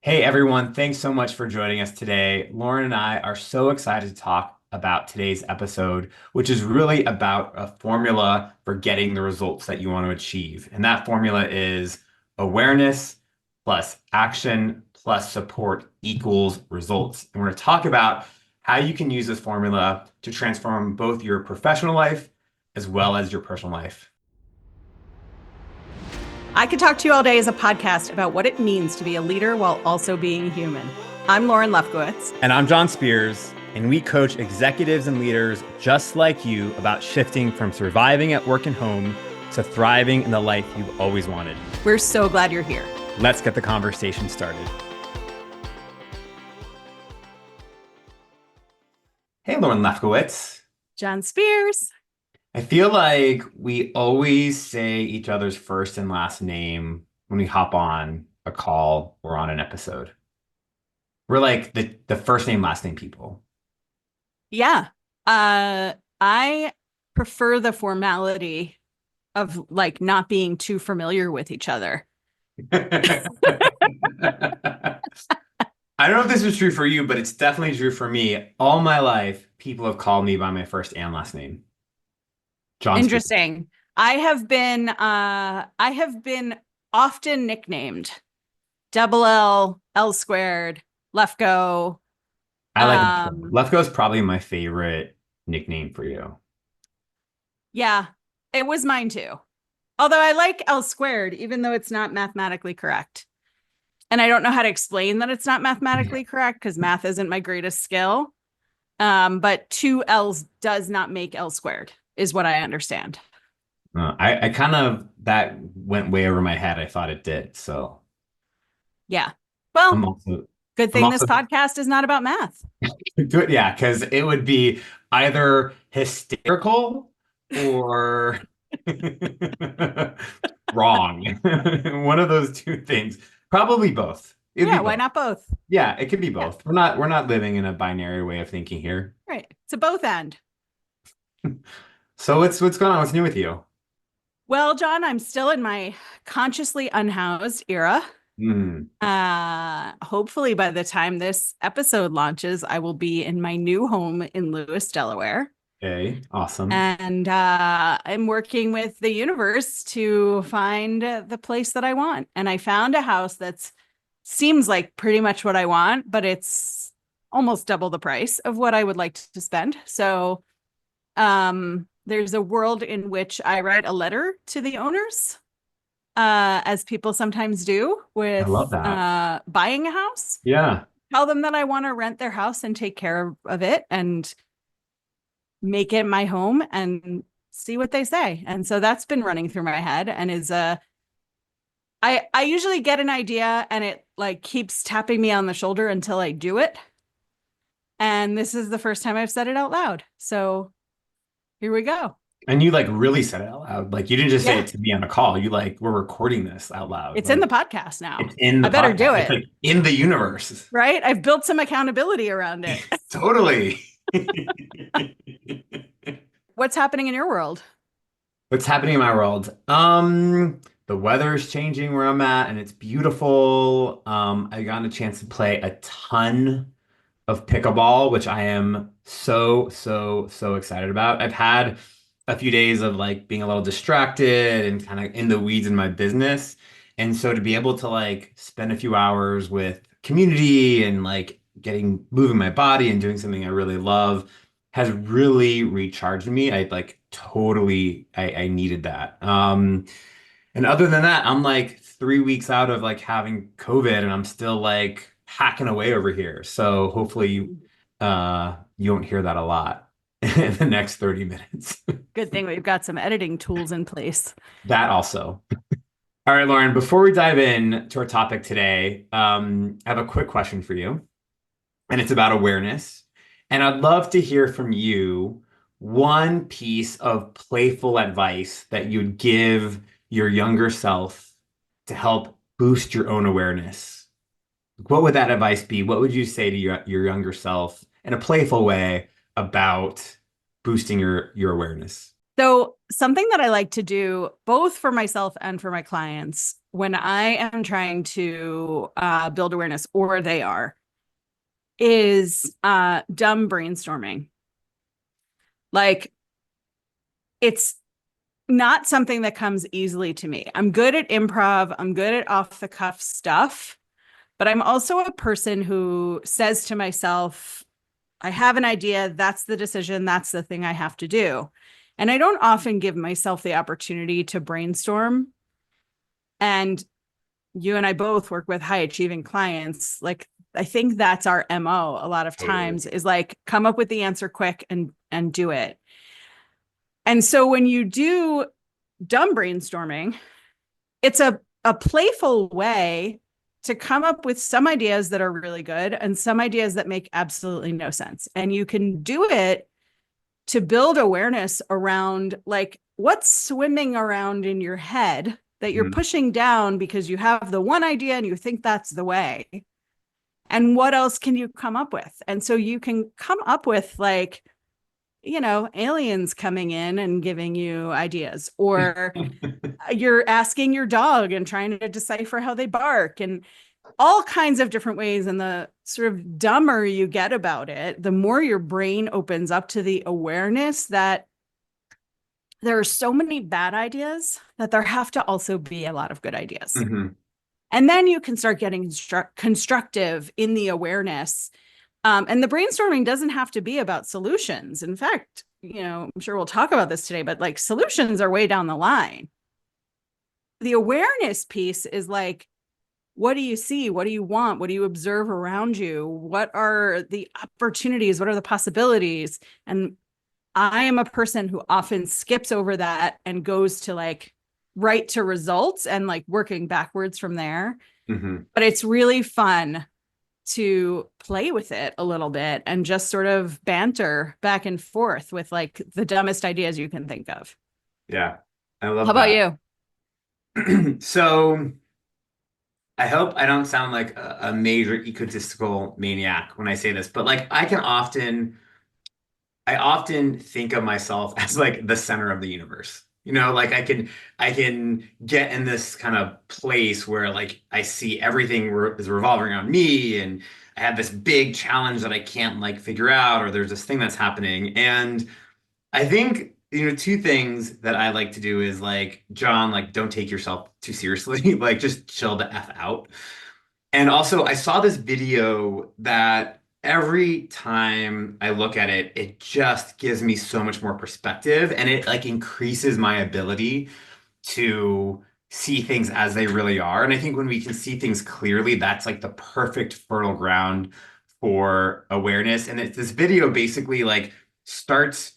Hey everyone, thanks so much for joining us today. Lauren and I are so excited to talk about today's episode, which is really about a formula for getting the results that you want to achieve. And that formula is awareness plus action plus support equals results. And we're going to talk about how you can use this formula to transform both your professional life as well as your personal life. I Could Talk to You All Day is a podcast about what it means to be a leader while also being human. I'm Lauren Lefkowitz. And I'm John Spears, and we coach executives and leaders just like you about shifting from surviving at work and home to thriving in the life you've always wanted. We're so glad you're here. Let's get the conversation started. Hey, Lauren Lefkowitz. John Spears. I feel like we always say each other's first and last name when we hop on a call or on an episode. We're like the first name, last name people. Yeah. I prefer the formality of like not being too familiar with each other. I don't know if this is true for you, but it's definitely true for me. All my life, people have called me by my first and last name. John Spears. Interesting. I have been often nicknamed double L, L squared, Lefko. I like Lefko. Lefko is probably my favorite nickname for you. Yeah, it was mine too. Although I like L squared, even though it's not mathematically correct. And I don't know how to explain that it's not mathematically correct because math isn't my greatest skill. But two L's does not make L squared, is what I understand. I kind of, that went way over my head. I thought it did. So Yeah. Well, good thing I'm this also, podcast is not about math. good, yeah, because it would be either hysterical or wrong. One of those two things. Probably both. Yeah, why not both? Yeah, it could be both. We're not living in a binary way of thinking here. Right. It's a both end. So what's going on? What's new with you? Well, John, I'm still in my consciously unhoused era. Hopefully by the time this episode launches, I will be in my new home in Lewis, Delaware. Okay, awesome. And I'm working with the universe to find the place that I want. And I found a house that's seems like pretty much what I want, but it's almost double the price of what I would like to spend. So there's a world in which I write a letter to the owners, as people sometimes do with I love that. buying a house. Yeah. Tell them that I want to rent their house and take care of it and make it my home and see what they say. And so that's been running through my head and is I usually get an idea and it like keeps tapping me on the shoulder until I do it. And this is the first time I've said it out loud. So here we go. And you like really said it out loud. Like you didn't just say it to me on a call. You like, we're recording this out loud. It's like, in the podcast now. It's in the I better podcast. do it. It's like in the universe. Right? I've built some accountability around it. Totally. What's happening in your world? What's happening in my world? The weather is changing where I'm at and it's beautiful. I got a chance to play a ton of pickleball, which I am so excited about. I've had a few days of like being a little distracted and kind of in the weeds in my business. And so to be able to like spend a few hours with community and like moving my body and doing something I really love has really recharged me. I needed that. And other than that, I'm like 3 weeks out of like having COVID and I'm still like hacking away over here. So hopefully you won't hear that a lot in the next 30 minutes. Good thing we've got some editing tools in place. That also. All right, Lauren, before we dive in to our topic today, I have a quick question for you, and it's about awareness. And I'd love to hear from you one piece of playful advice that you'd give your younger self to help boost your own awareness. What would that advice be? What would you say to your younger self in a playful way about boosting your awareness? So something that I like to do both for myself and for my clients when I am trying to build awareness, or they are, is dumb brainstorming. Like it's not something that comes easily to me. I'm good at improv, I'm good at off the cuff stuff, but I'm also a person who says to myself, I have an idea, that's the decision, that's the thing I have to do. And I don't often give myself the opportunity to brainstorm. And you and I both work with high achieving clients. Like I think that's our MO a lot of Totally. times is like come up with the answer quick and do it. And so when you do dumb brainstorming, it's a playful way to come up with some ideas that are really good and some ideas that make absolutely no sense. And you can do it to build awareness around like what's swimming around in your head that you're Mhm. pushing down because you have the one idea and you think that's the way. And what else can you come up with? And so you can come up with like, aliens coming in and giving you ideas, or you're asking your dog and trying to decipher how they bark, and all kinds of different ways. And the sort of dumber you get about it, the more your brain opens up to the awareness that there are so many bad ideas that there have to also be a lot of good ideas. Mhm. And then you can start getting constructive in the awareness. And the brainstorming doesn't have to be about solutions. In fact, I'm sure we'll talk about this today, but like solutions are way down the line. The awareness piece is like, what do you see? What do you want? What do you observe around you? What are the opportunities? What are the possibilities? And I am a person who often skips over that and goes to like right to results and like working backwards from there. Mhm. But it's really fun to play with it a little bit and just sort of banter back and forth with like the dumbest ideas you can think of. Yeah, I How love about that. you? So I hope I don't sound like a major egotistical maniac when I say this, but like I often think of myself as like the center of the universe. Like I can get in this kind of place where like I see everything is revolving around me, and I have this big challenge that I can't like figure out, or there's this thing that's happening. And I think, two things that I like to do is like, John, like, don't take yourself too seriously. Like, just chill the F out. And also, I saw this video that every time I look at it, it just gives me so much more perspective, and it like increases my ability to see things as they really are. And I think when we can see things clearly, that's like the perfect fertile ground for awareness. And this video basically like starts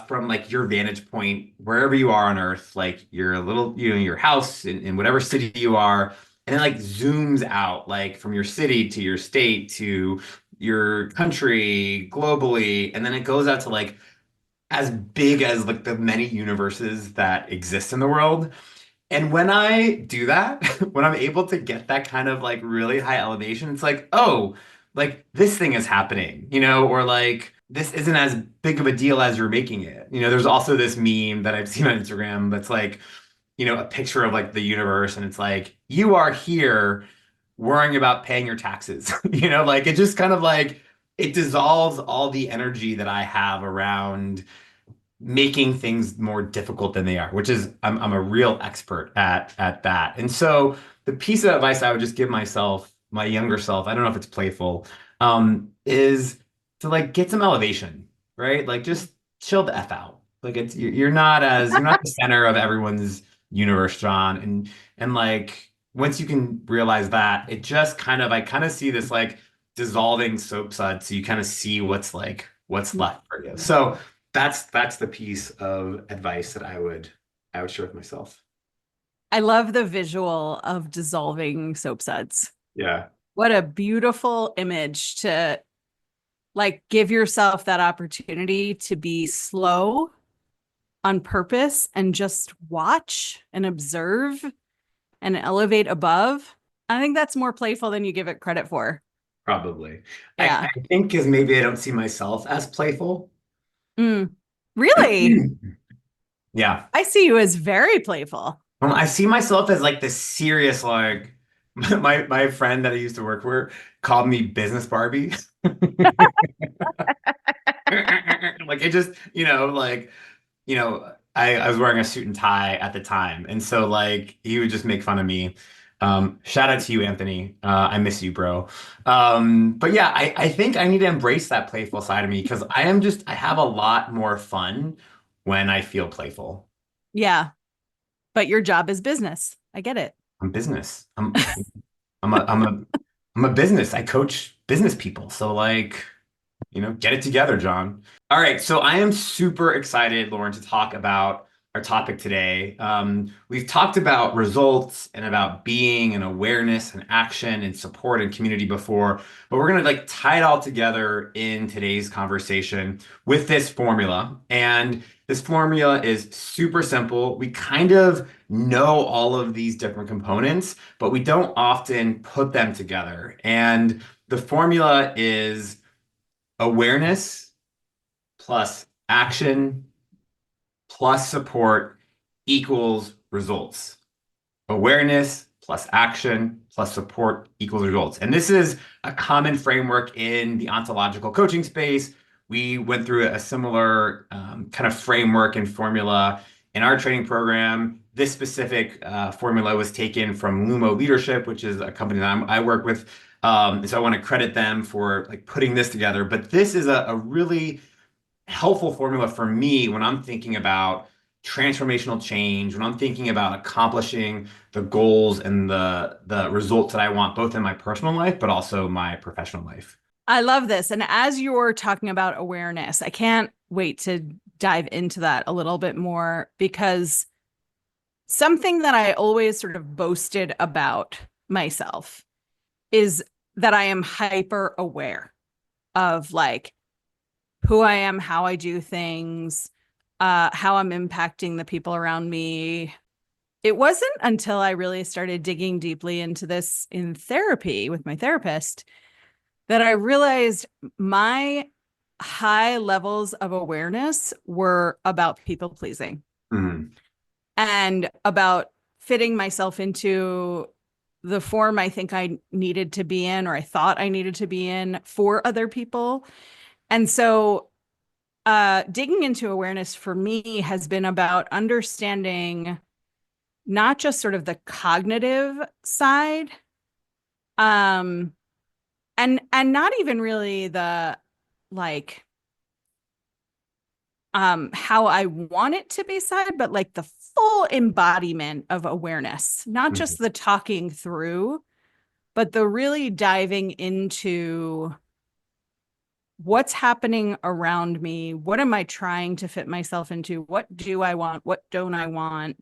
from like your vantage point, wherever you are on Earth, like your little, your house in whatever city you are, and then like zooms out like from your city to your state to your country globally, and then it goes out to like as big as like the many universes that exist in the world. And when I do that, when I'm able to get that kind of like really high elevation, it's like, oh, like this thing is happening, or like this isn't as big of a deal as you're making it. There's also this meme that I've seen on Instagram that's like, a picture of like the universe, and it's like, you are here worrying about paying your taxes. Like it just kind of like it dissolves all the energy that I have around making things more difficult than they are, which is I'm a real expert at that. And so the piece of advice I would just give myself, my younger self, I don't know if it's playful, is to like get some elevation, right? Like just chill the F out. Like you're not the center of everyone's universe, John. And like once you can realize that, it just I kind of see this like dissolving soap sud, so you kind of see what's left for you. So that's the piece of advice that I would share with myself. I love the visual of dissolving soap suds. Yeah, What a beautiful image to like give yourself that opportunity to be slow on purpose and just watch and observe and elevate above. I think that's more playful than you give it credit for. probably. I Yeah. think because maybe I don't see myself as playful. Mm. Really? Yeah. I see you as very playful. I see myself as like the serious, like my friend that I used to work for called me business Barbie. Like it just, I was wearing a suit and tie at the time. And so like he would just make fun of me. Shout out to you, Anthony. I miss you, bro. But yeah, I think I need to embrace that playful side of me because I have a lot more fun when I feel playful. Yeah, but your job is business. I get it. I'm business. I'm a, I'm a, I'm a business. I coach business people. So like, get it together, John. All right, so I am super excited, Lauren, to talk about our topic today. We've talked about results and about being and awareness and action and support and community before, but we're gonna like tie it all together in today's conversation with this formula. And this formula is super simple. We kind of know all of these different components, but we don't often put them together. And the formula is awareness plus action plus support equals results. Awareness plus action plus support equals results. And this is a common framework in the ontological coaching space. We went through a similar kind of framework and formula in our training program. This specific formula was taken from Lumo Leadership, which is a company that I work with. So I want to credit them for like putting this together. But this is a really helpful formula for me when I'm thinking about transformational change, when I'm thinking about accomplishing the goals and the results that I want, both in my personal life, but also my professional life. I love this. And as you're talking about awareness, I can't wait to dive into that a little bit more because something that I always sort of boasted about myself is that I am hyper aware of like who I am, how I do things, how I'm impacting the people around me. It wasn't until I really started digging deeply into this in therapy with my therapist that I realized my high levels of awareness were about people pleasing Mhm. and about fitting myself into the form I think I needed to be in or I thought I needed to be in for other people. And so digging into awareness for me has been about understanding not just sort of the cognitive side, um, and not even really the like how I want it to be side, but like the full embodiment of awareness, not just Mhm. the talking through, but the really diving into what's happening around me, what am I trying to fit myself into, what do I want, what don't I want,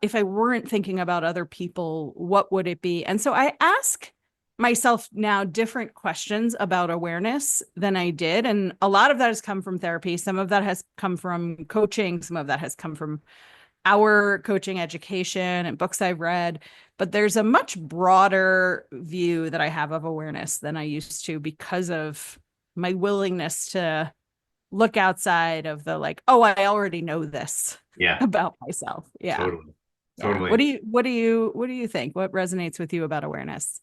if I weren't thinking about other people, what would it be? And so I ask myself now different questions about awareness than I did. And a lot of that has come from therapy. Some of that has come from coaching. Some of that has come from our coaching education and books I've read. But there's a much broader view that I have of awareness than I used to because of my willingness to look outside of the like, oh, I already know this Yeah, about myself. Yeah. totally. Yeah. Totally. What do you think? What resonates with you about awareness?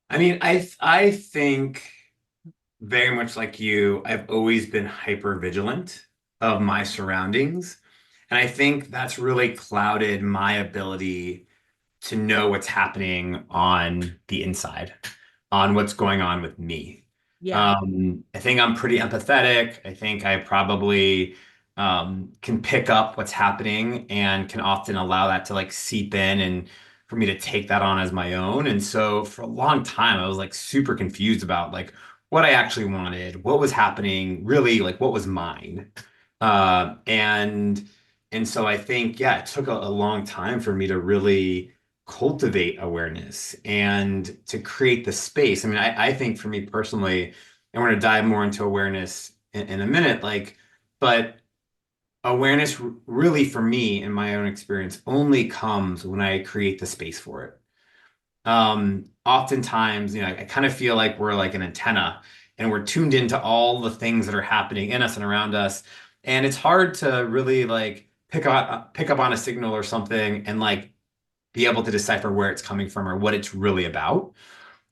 I mean, I think very much like you, I've always been hyper vigilant of my surroundings. And I think that's really clouded my ability to know what's happening on the inside, on what's going on with me. Yeah. I think I'm pretty empathetic. I think I probably can pick up what's happening and can often allow that to like seep in and for me to take that on as my own. And so for a long time, I was like super confused about like what I actually wanted, what was happening, really like what was mine. Uh, and and so I think, yeah, it took a long time for me to really cultivate awareness and to create the space. I mean, I think for me personally, and we're going to dive more into awareness in a minute, like, but awareness really for me, in my own experience, only comes when I create the space for it. Oftentimes, I kind of feel like we're like an antenna and we're tuned into all the things that are happening in us and around us. And it's hard to really like pick up on a signal or something and like be able to decipher where it's coming from or what it's really about.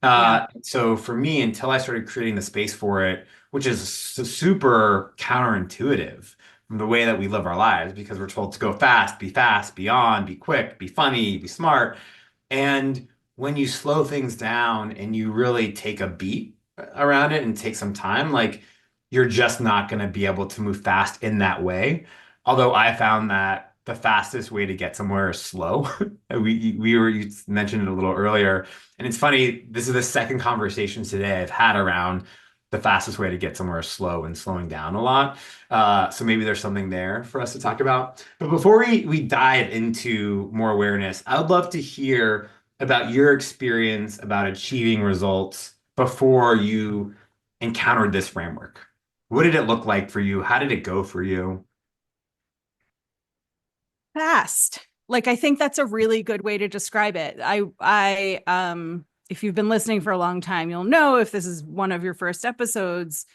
Yeah. So for me, until I started creating the space for it, which is super counterintuitive from the way that we live our lives, because we're told to go fast, be on, be quick, be funny, be smart. And when you slow things down and you really take a beat around it and take some time, like you're just not going to be able to move fast in that way. Although I found that the fastest way to get somewhere is slow. You mentioned it a little earlier, and it's funny. This is the second conversation today I've had around the fastest way to get somewhere is slow and slowing down a lot. So maybe there's something there for us to talk about. But before we dive into more awareness, I would love to hear about your experience about achieving results before you encountered this framework. What did it look like for you? How did it go for you? Fast. Like I think that's a really good way to describe it. If you've been listening for a long time, you'll know if this is one of your first episodes,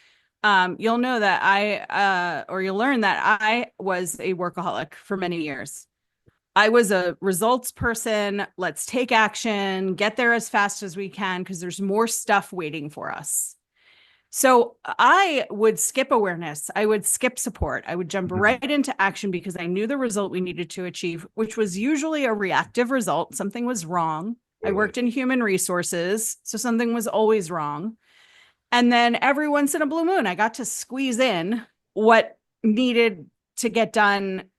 you'll know that or you'll learn that I was a workaholic for many years. I was a results person. Let's take action, get there as fast as we can because there's more stuff waiting for us. So I would skip awareness. I would skip support. I would jump right Mhm. into action because I knew the result we needed to achieve, which was usually a reactive result. Something was wrong. I Totally. worked in human resources, so something was always wrong. And then every once in a blue moon, I got to squeeze in what needed to get done,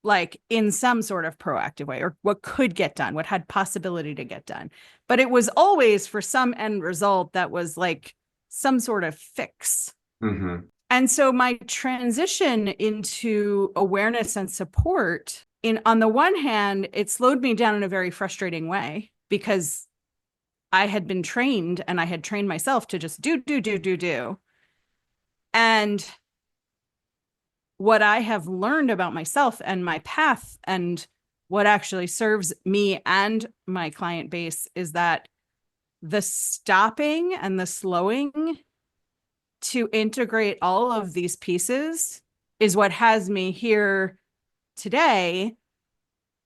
like in some sort of proactive way, or what could get done, what had possibility to get done. But it was always for some end result that was like some sort of fix. Hmm. And so my transition into awareness and support, in on the one hand, it slowed me down in a very frustrating way because I had been trained and I had trained myself to just do. And what I have learned about myself and my path and what actually serves me and my client base is that the stopping and the slowing to integrate all of these pieces is what has me here today,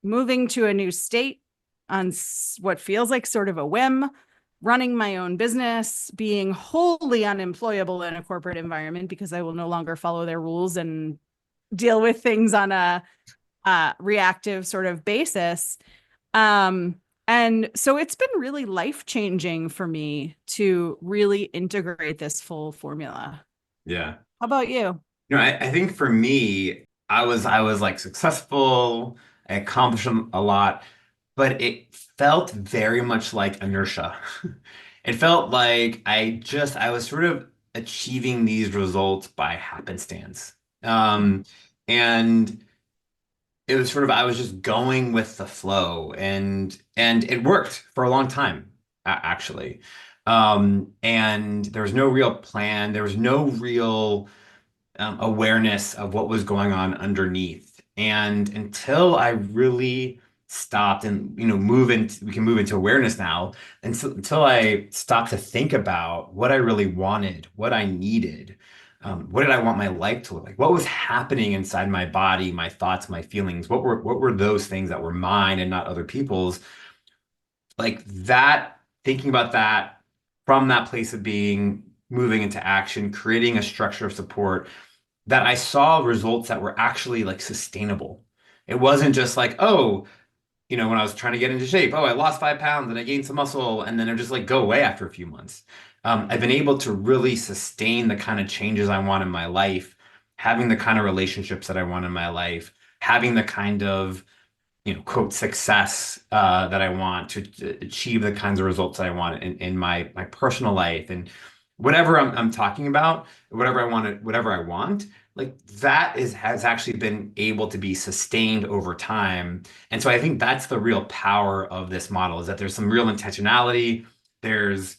moving to a new state on what feels like sort of a whim, running my own business, being wholly unemployable in a corporate environment because I will no longer follow their rules and deal with things on a reactive sort of basis. Um, and so it's been really life changing for me to really integrate this full formula. Yeah. How about you? I think for me, I was like successful, I accomplished a lot, but it felt very much like inertia. It felt like I was sort of achieving these results by happenstance. Um, and it was sort of I was just going with the flow and it worked for a long time, actually. And there was no real plan, there was no real awareness of what was going on underneath. And until I really stopped and we can move into awareness now. And so, until I stopped to think about what I really wanted, what I needed, what did I want my life to look like? What was happening inside my body, my thoughts, my feelings? What were those things that were mine and not other people's? Like that, thinking about that from that place of being, moving into action, creating a structure of support that I saw results that were actually like sustainable. It wasn't just like, oh, when I was trying to get into shape, oh, I lost 5 pounds and I gained some muscle, and then it just like go away after a few months. I've been able to really sustain the kind of changes I want in my life, having the kind of relationships that I want in my life, having the kind of quote success that I want to achieve the kinds of results that I want in my personal life and whatever I'm talking about, whatever I want, like that has actually been able to be sustained over time. And so I think that's the real power of this model is that there's some real intentionality. There's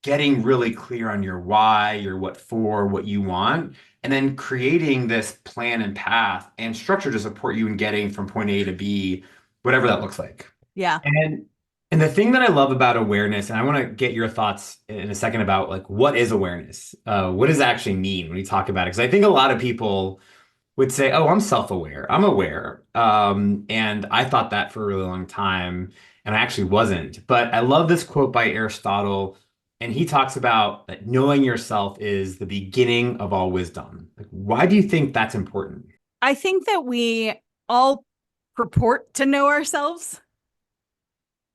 getting really clear on your why, your what for, what you want, and then creating this plan and path and structure to support you in getting from point A to B, whatever that looks like. Yeah. And and the thing that I love about awareness, and I want to get your thoughts in a second about like what is awareness? What does it actually mean when we talk about it? Because I think a lot of people would say, "Oh, I'm self-aware. I'm aware." And I thought that for a really long time, and I actually wasn't. But I love this quote by Aristotle, and he talks about that knowing yourself is the beginning of all wisdom. Like, why do you think that's important? I think that we all purport to know ourselves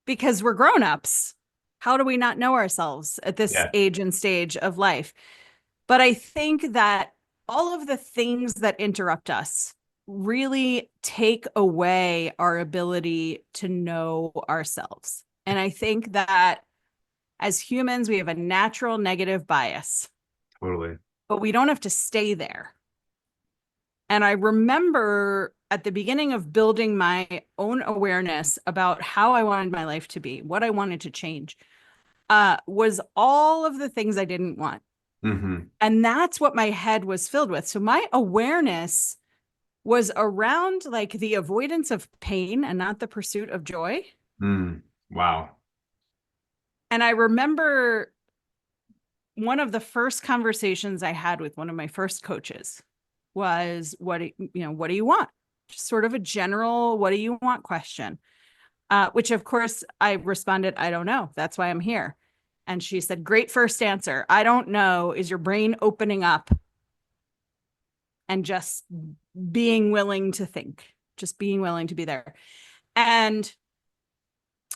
because we're grown-ups. How do we not know ourselves at this Yeah, age and stage of life? But I think that all of the things that interrupt us really take away our ability to know ourselves. And I think that as humans, we have a natural negative bias, totally. but we don't have to stay there. And I remember at the beginning of building my own awareness about how I wanted my life to be, what I wanted to change, was all of the things I didn't want. Hmm. And that's what my head was filled with. So my awareness was around like the avoidance of pain and not the pursuit of joy. Mm. Wow. And I remember one of the first conversations I had with one of my first coaches was what do you want? Just sort of a general what do you want question. Which of course I responded, I don't know. That's why I'm here. And she said, great first answer. I don't know. Is your brain opening up and just being willing to think, just being willing to be there. And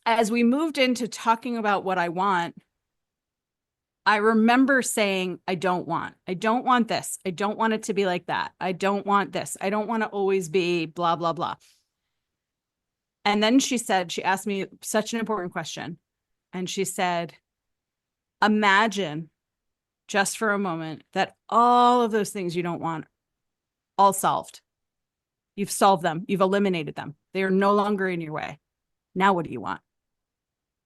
as we moved into talking about what I want, I remember saying, I don't want this. I don't want it to be like that. I don't want this. I don't want to always be blah, blah, blah. And then she asked me such an important question. And she said, imagine just for a moment that all of those things you don't want, all solved. You've solved them. You've eliminated them. They are no longer in your way. Now what do you want?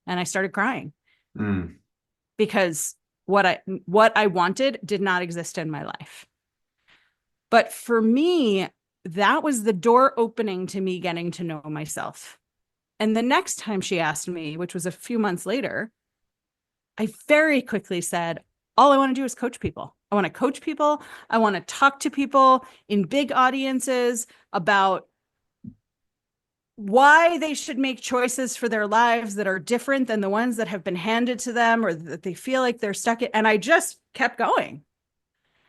And I started crying Mm. because what I wanted did not exist in my life. But for me, that was the door opening to me getting to know myself. And the next time she asked me, which was a few months later, I very quickly said, all I want to do is coach people. I want to coach people. I want to talk to people in big audiences about why they should make choices for their lives that are different than the ones that have been handed to them or that they feel like they're stuck in. And I just kept going.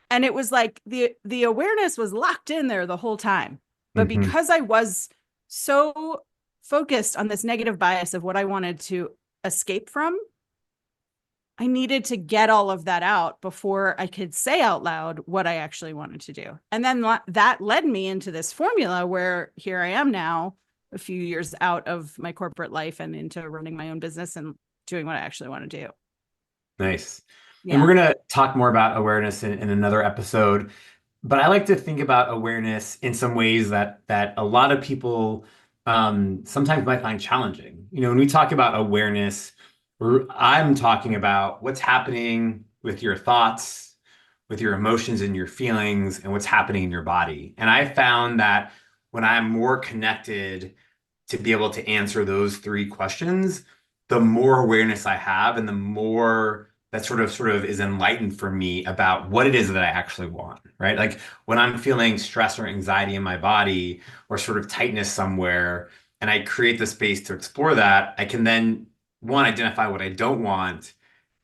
And it was like the awareness was locked in there the whole time. But Hmm. because I was so focused on this negative bias of what I wanted to escape from, I needed to get all of that out before I could say out loud what I actually wanted to do. And then that led me into this formula where here I am now, a few years out of my corporate life and into running my own business and doing what I actually want to do. Nice. And Yeah. we're going to talk more about awareness in another episode. But I like to think about awareness in some ways that a lot of people sometimes might find challenging. You know, when we talk about awareness, I'm talking about what's happening with your thoughts, with your emotions and your feelings, and what's happening in your body. And I found that when I'm more connected to be able to answer those three questions, the more awareness I have and the more that sort of is enlightened for me about what it is that I actually want, right? Like when I'm feeling stress or anxiety in my body or sort of tightness somewhere, and I create the space to explore that, I can then one identify what I don't want.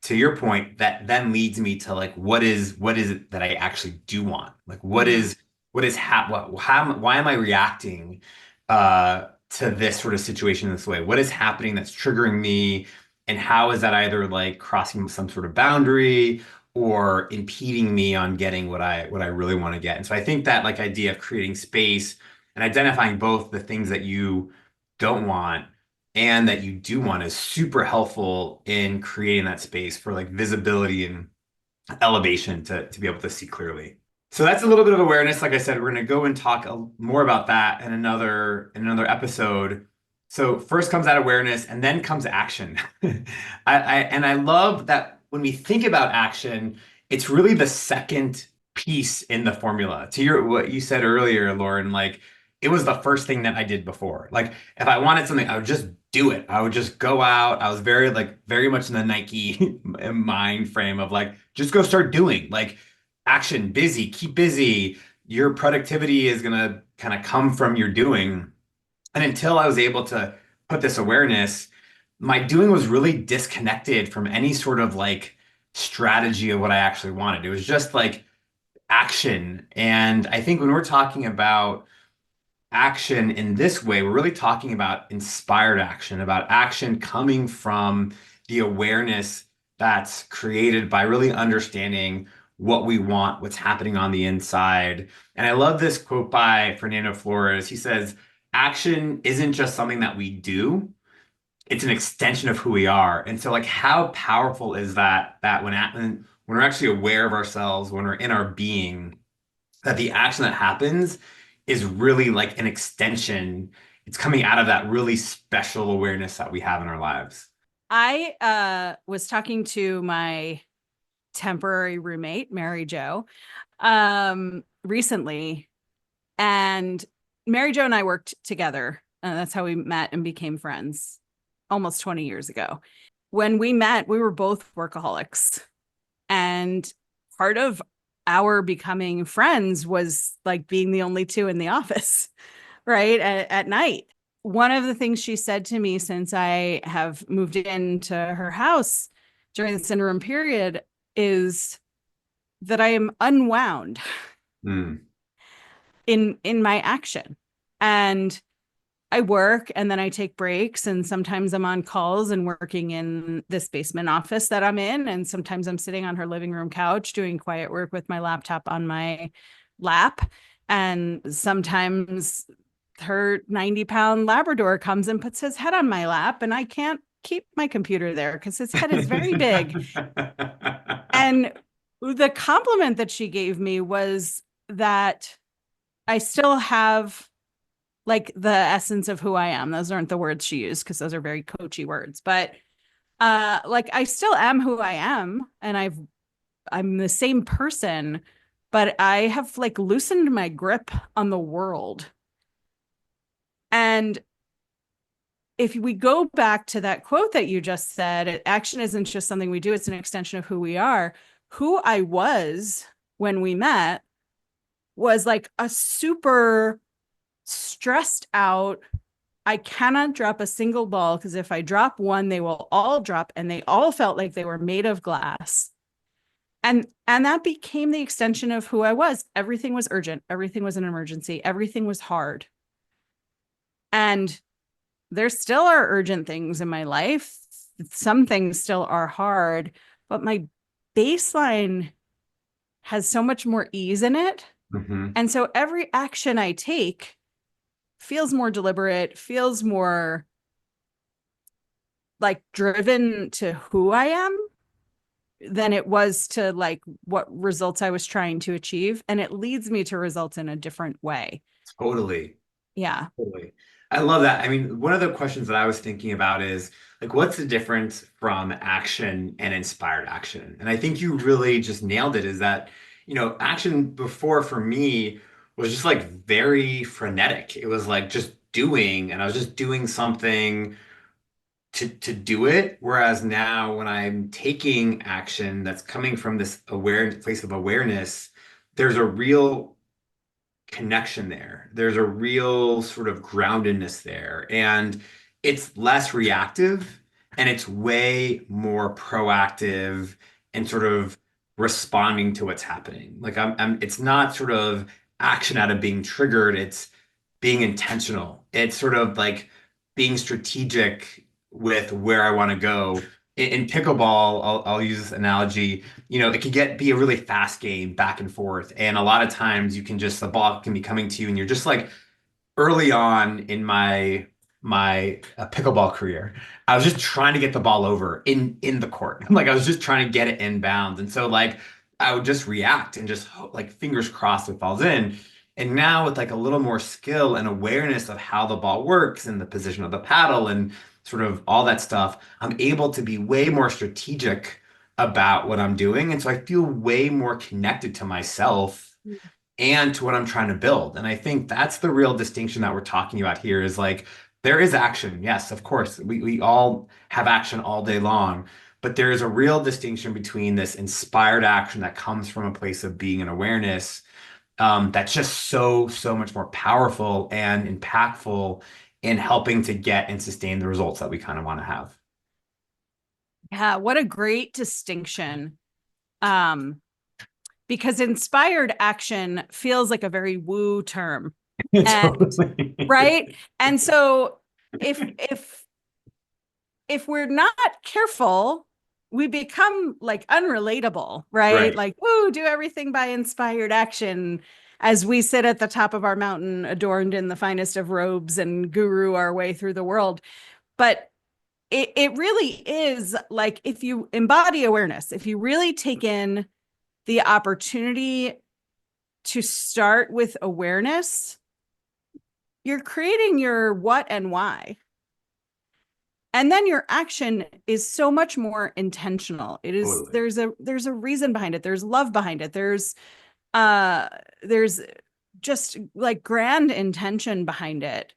To your point, that then leads me to like what is it that I actually do want? Like Mm-hmm. what is why am I reacting to this sort of situation this way? What is happening that's triggering me? And how is that either like crossing some sort of boundary or impeding me on getting what I really want to get? And so I think that like idea of creating space and identifying both the things that you don't want and that you do want is super helpful in creating that space for like visibility and elevation to be able to see clearly. So that's a little bit of awareness. Like I said, we're going to go and talk more about that in another episode. So first comes that awareness, and then comes action. I love that when we think about action, it's really the second piece in the formula. To your what you said earlier, Lauren, like it was the first thing that I did before. Like if I wanted something, I would just do it. I would just go out. I was very much in the Nike mind frame of like just go start doing like action, busy, keep busy, your productivity is going to kind of come from your doing. And until I was able to put this awareness, my doing was really disconnected from any sort of like strategy of what I actually wanted. It was just like action. And I think when we're talking about action in this way, we're really talking about inspired action, about action coming from the awareness that's created by really understanding what we want, what's happening on the inside. And I love this quote by Fernando Flores. He says, action isn't just something that we do, it's an extension of who we are. And so, like, how powerful is that when we're actually aware of ourselves, when we're in our being, that the action that happens is really like an extension. It's coming out of that really special awareness that we have in our lives. I was talking to my temporary roommate, Mary Jo, recently, and Mary Jo and I worked together. That's how we met and became friends almost 20 years ago. When we met, we were both workaholics. And part of our becoming friends was like being the only two in the office, right? At night. One of the things she said to me since I have moved into her house during this interim period is that I am unwound Mm. in my action. And I work and then I take breaks, and sometimes I'm on calls and working in this basement office that I'm in, and sometimes I'm sitting on her living room couch doing quiet work with my laptop on my lap, and sometimes her 90-pound Labrador comes and puts his head on my lap, and I can't keep my computer there because his head is very big. And the compliment that she gave me was that I still have like the essence of who I am. Those aren't the words she used because those are very coachy words, but like I still am who I am, and I'm the same person, but I have like loosened my grip on the world. And if we go back to that quote that you just said, action isn't just something we do, it's an extension of who we are. Who I was when we met was like a super stressed out. I cannot drop a single ball because if I drop one, they will all drop, and they all felt like they were made of glass. And that became the extension of who I was. Everything was urgent, everything was an emergency, everything was hard. And there still are urgent things in my life. Some things still are hard, but my baseline has so much more ease in it. Mhm. And so every action I take feels more deliberate, feels more like driven to who I am than it was to like what results I was trying to achieve. And it leads me to results in a different way. Totally. Yeah. Totally. I love that. I mean, one of the questions that I was thinking about is like, what's the difference from action and inspired action? And I think you really just nailed it is that, action before for me was just like very frenetic. It was like just doing, and I was just doing something to do it. Whereas now when I'm taking action that's coming from this aware place of awareness, there's a real connection there. There's a real sort of groundedness there. And it's less reactive and it's way more proactive and sort of responding to what's happening. Like it's not sort of action out of being triggered, it's being intentional. It's sort of like being strategic with where I want to go. In pickleball, I'll use this analogy. It can be a really fast game back and forth. And a lot of times the ball can be coming to you and you're just like early on in my pickleball career, I was just trying to get the ball over in the court. Like I was just trying to get it inbounds. And so like I would just react and just like fingers crossed it falls in. And now with like a little more skill and awareness of how the ball works and the position of the paddle and sort of all that stuff, I'm able to be way more strategic about what I'm doing. And so I feel way more connected to myself and to what I'm trying to build. And I think that's the real distinction that we're talking about here is like there is action. Yes, of course. We all have action all day long, but there is a real distinction between this inspired action that comes from a place of being an awareness that's just so much more powerful and impactful in helping to get and sustain the results that we kind of want to have. Yeah, what a great distinction. Um, because inspired action feels like a very woo term. And Totally. right? And so if if we're not careful, we become like unrelatable, right? Right. Like, woo, do everything by inspired action as we sit at the top of our mountain, adorned in the finest of robes and guru our way through the world. But it really is like if you embody awareness, if you really take in the opportunity to start with awareness, you're creating your what and why. And then your action is so much more intentional. It is Totally. there's a reason behind it. There's love behind it. Uh there's just like grand intention behind it,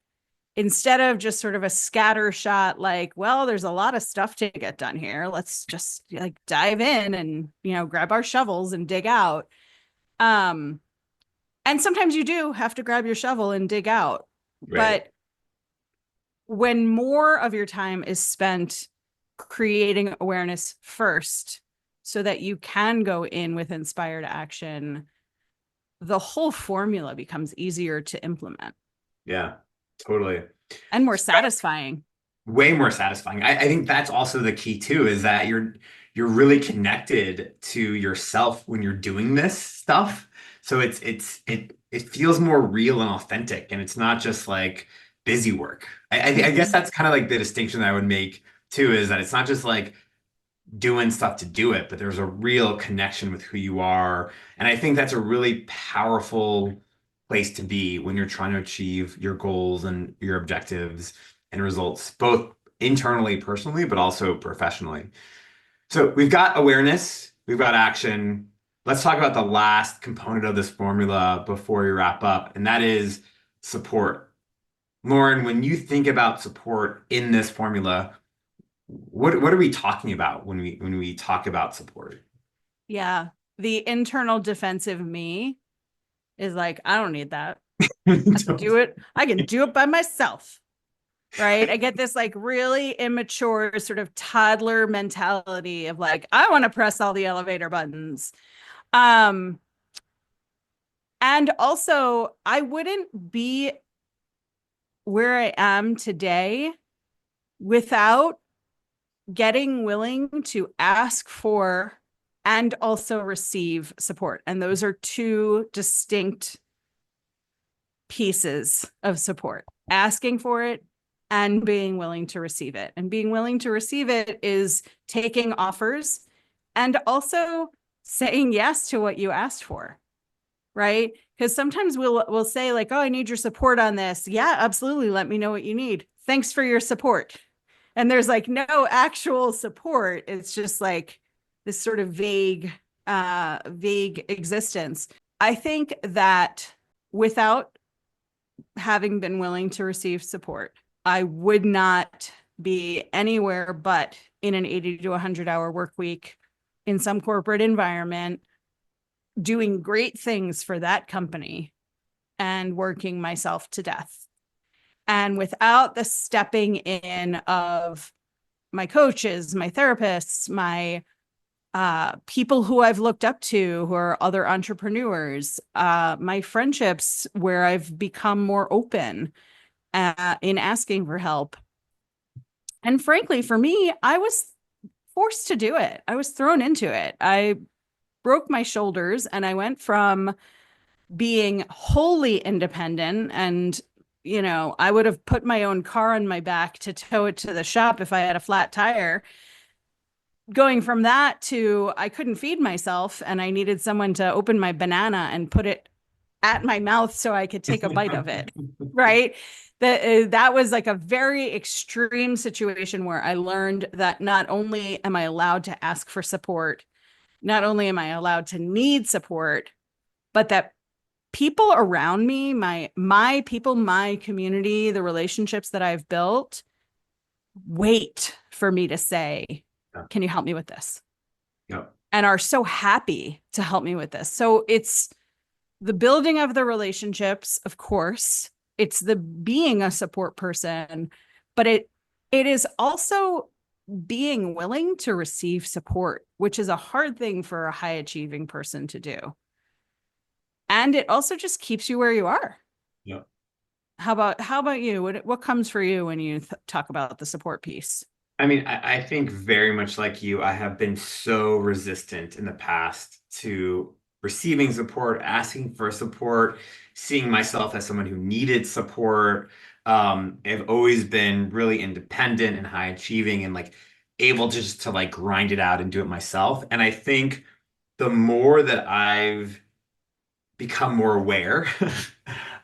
instead of just sort of a scatter shot, like, well, there's a lot of stuff to get done here, let's just like dive in and grab our shovels and dig out. um and sometimes you do have to grab your shovel and dig out, Right. but when more of your time is spent creating awareness first so that you can go in with inspired action, the whole formula becomes easier to implement Yeah, totally. and more satisfying. Way more satisfying. I think that's also the key too, is that you're really connected to yourself when you're doing this stuff. So it feels more real and authentic, and it's not just like busy work. I guess Mhm. that's kind of like the distinction that I would make too, is that it's not just like doing stuff to do it, but there's a real connection with who you are. And I think that's a really powerful place to be when you're trying to achieve your goals and your objectives and results, both internally, personally, but also professionally. So we've got awareness, we've got action. Let's talk about the last component of this formula before we wrap up, and that is support. Lauren, when you think about support in this formula, what are we talking about when we talk about support? Yeah. The internal defensive me is like, I don't need that. I can do it. I can do it by myself. Right. I get this like really immature sort of toddler mentality of like, I want to press all the elevator buttons. Um, and also I wouldn't be where I am today without getting willing to ask for and also receive support. And those are two distinct pieces of support: asking for it and being willing to receive it. And being willing to receive it is taking offers and also saying yes to what you asked for, right? Because sometimes we'll say like, "Oh, I need your support on this." Yeah, absolutely. Let me know what you need. Thanks for your support. And there's like no actual support. It's just like this sort of vague existence. I think that without having been willing to receive support, I would not be anywhere but in an 80 to 100-hour work week in some corporate environment, doing great things for that company and working myself to death. And without the stepping in of my coaches, my therapists, my people who I've looked up to who are other entrepreneurs, my friendships where I've become more open in asking for help. And frankly, for me, I was forced to do it. I was thrown into it. I broke my shoulders and I went from being wholly independent and I would have put my own car on my back to tow it to the shop if I had a flat tire. Going from that to I couldn't feed myself and I needed someone to open my banana and put it at my mouth so I could take a bite of it. Right. That was like a very extreme situation where I learned that not only am I allowed to ask for support, not only am I allowed to need support, but that people around me, my people, my community, the relationships that I've built, wait for me to say, Yeah. can you help me with this? Yep. And are so happy to help me with this. So it's the building of the relationships, of course, it's the being a support person, but it is also being willing to receive support, which is a hard thing for a high achieving person to do. And it also just keeps you where you are. Yeah. How about you? What comes for you when you talk about the support piece? I mean, I think very much like you, I have been so resistant in the past to receiving support, asking for support, seeing myself as someone who needed support. I've always been really independent and high achieving and like able just to like grind it out and do it myself. And I think the more that I've become more aware.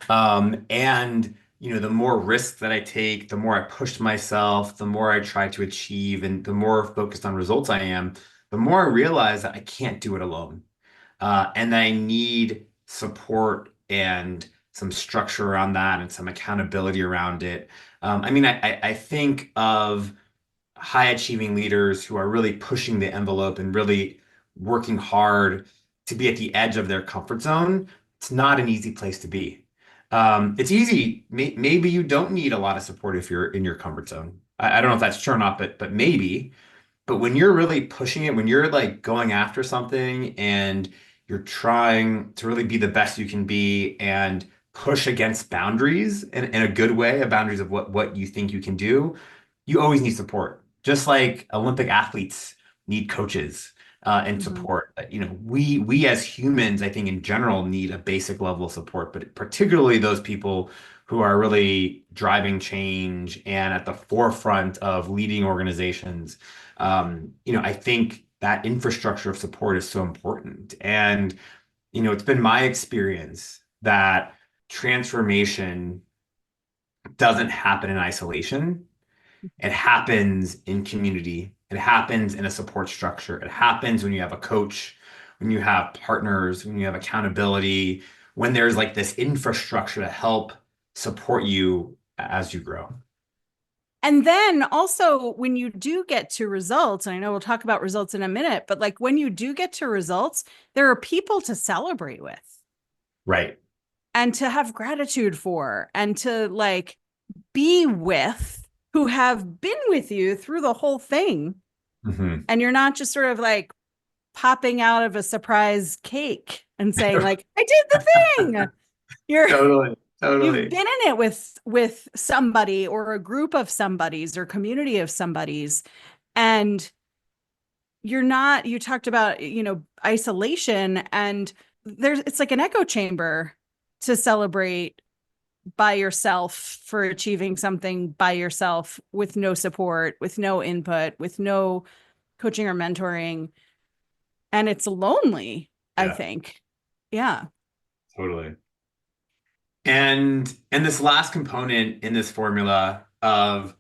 And the more risks that I take, the more I push myself, the more I try to achieve, and the more focused on results I am, the more I realize that I can't do it alone. And that I need support and some structure around that and some accountability around it. I mean, I think of high achieving leaders who are really pushing the envelope and really working hard to be at the edge of their comfort zone. It's not an easy place to be. It's easy. Maybe you don't need a lot of support if you're in your comfort zone. I don't know if that's true or not, but maybe. But when you're really pushing it, when you're like going after something and you're trying to really be the best you can be and push against boundaries in a good way, boundaries of what you think you can do, you always need support. Just like Olympic athletes need coaches and Mhm. support. We as humans, I think in general, need a basic level of support, but particularly those people who are really driving change and at the forefront of leading organizations. I think that infrastructure of support is so important. And, it's been my experience that transformation doesn't happen in isolation. It happens in community. It happens in a support structure. It happens when you have a coach, when you have partners, when you have accountability, when there's like this infrastructure to help support you as you grow. And then also, when you do get to results, and I know we'll talk about results in a minute, but like when you do get to results, there are people to celebrate with Right. and to have gratitude for and to like be with who have been with you through the whole thing. Hmm. And you're not just sort of like popping out of a surprise cake and saying like, I did the thing. You're Totally. you've Totally. been in it with somebody or a group of somebodies or community of somebodies, and you talked about isolation, and it's like an echo chamber to celebrate by yourself for achieving something by yourself with no support, with no input, with no coaching or mentoring, and it's lonely, I Yeah, think. Yeah. totally. And this last component in this formula of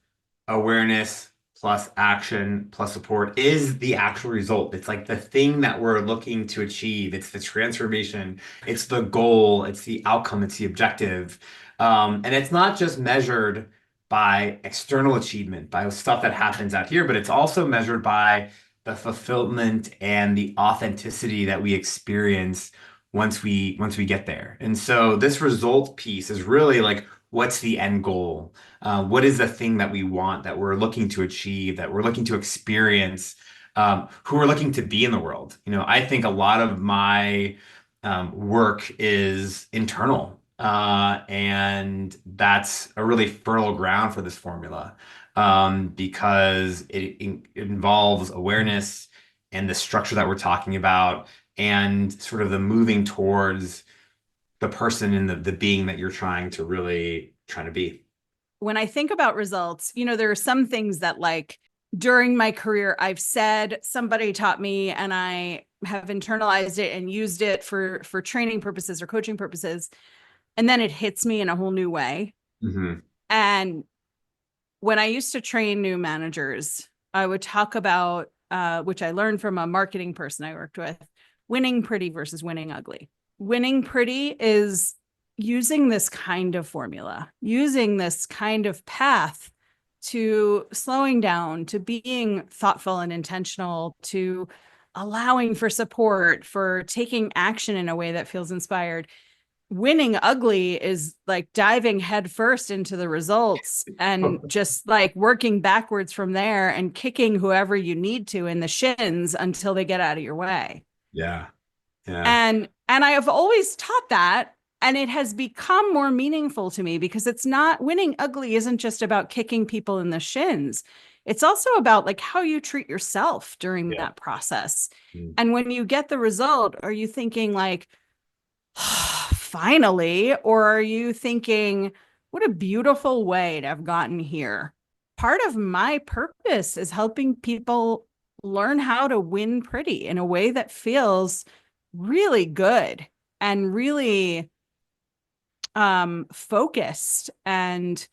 awareness plus action plus support is the actual result. It's like the thing that we're looking to achieve. It's the transformation. It's the goal. It's the outcome. It's the objective. And it's not just measured by external achievement, by stuff that happens out here, but it's also measured by the fulfillment and the authenticity that we experience once we get there. And so this result piece is really like, what's the end goal? What is the thing that we want, that we're looking to achieve, that we're looking to experience, who we're looking to be in the world? I think a lot of my work is internal, and that's a really fertile ground for this formula, because it involves awareness and the structure that we're talking about and sort of the moving towards the person and the being that you're trying to be. When I think about results, there are some things that like during my career I've said, somebody taught me, and I have internalized it and used it for training purposes or coaching purposes, and then it hits me in a whole new way. Hmm. And when I used to train new managers, I would talk about, which I learned from a marketing person I worked with, winning pretty versus winning ugly. Winning pretty is using this kind of formula, using this kind of path to slowing down, to being thoughtful and intentional, to allowing for support, for taking action in a way that feels inspired. Winning ugly is like diving headfirst into the results and just like working backwards from there and kicking whoever you need to in the shins until they get out of your way. Yeah. Yeah. And I have always taught that, and it has become more meaningful to me because it's not, winning ugly isn't just about kicking people in the shins. It's also about like how you treat yourself during Yeah. that process. Mm. And when you get the result, are you thinking like, finally, or are you thinking, what a beautiful way to have gotten here? Part of my purpose is helping people learn how to win pretty in a way that feels really good and really focused, and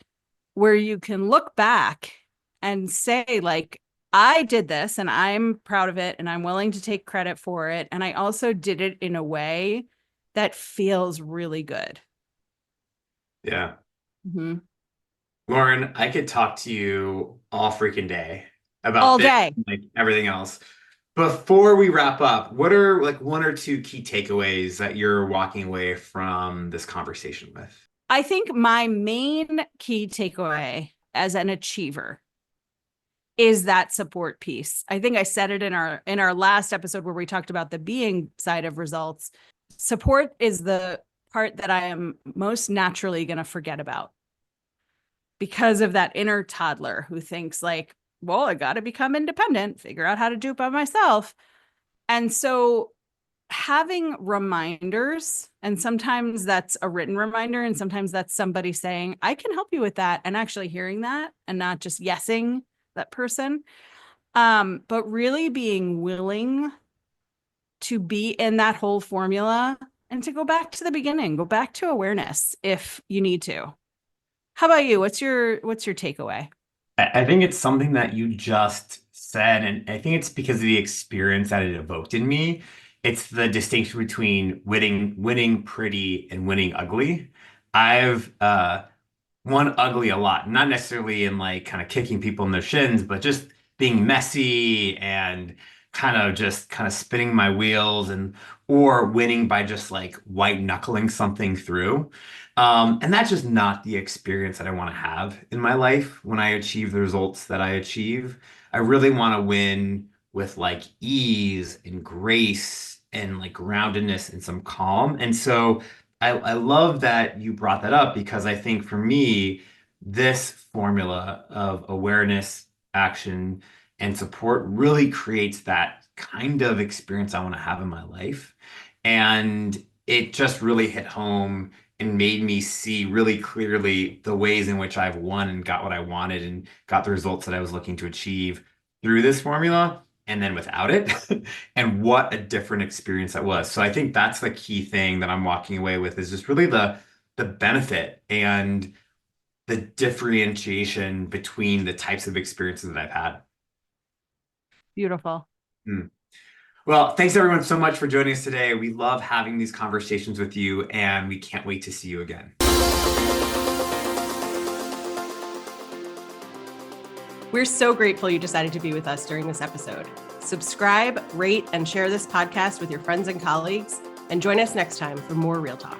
where you can look back and say like, I did this and I'm proud of it and I'm willing to take credit for it, and I also did it in a way that feels really good. Yeah. Mm-hmm. Lauren, I could talk to you all freaking day about All this, day. and, like everything else. Before we wrap up, what are like one or two key takeaways that you're walking away from this conversation with? I think my main key takeaway as an achiever is that support piece. I think I said it in our last episode where we talked about the being side of results. Support is the part that I am most naturally going to forget about because of that inner toddler who thinks like, well, I got to become independent, figure out how to do it by myself. And so having reminders, and sometimes that's a written reminder, and sometimes that's somebody saying, I can help you with that, and actually hearing that and not just yesing that person. But really being willing to be in that whole formula and to go back to the beginning, go back to awareness if you need to. How about you? What's your takeaway? I think it's something that you just said, and I think it's because of the experience that it evoked in me. It's the distinction between winning pretty and winning ugly. I've won ugly a lot, not necessarily in like kind of kicking people in their shins, but just being messy and kind of spinning my wheels and or winning by just like white knuckling something through. And that's just not the experience that I want to have in my life when I achieve the results that I achieve. I really want to win with like ease and grace and like groundedness and some calm. And so I love that you brought that up because I think for me, this formula of awareness, action, and support really creates that kind of experience I want to have in my life. And it just really hit home and made me see really clearly the ways in which I've won and got what I wanted and got the results that I was looking to achieve through this formula and then without it. And what a different experience that was. So I think that's the key thing that I'm walking away with is just really the benefit and the differentiation between the types of experiences that I've had. Beautiful. Hmm. Well, thanks everyone so much for joining us today. We love having these conversations with you, and we can't wait to see you again. We're so grateful you decided to be with us during this episode. Subscribe, rate, and share this podcast with your friends and colleagues, and join us next time for more Real Talk.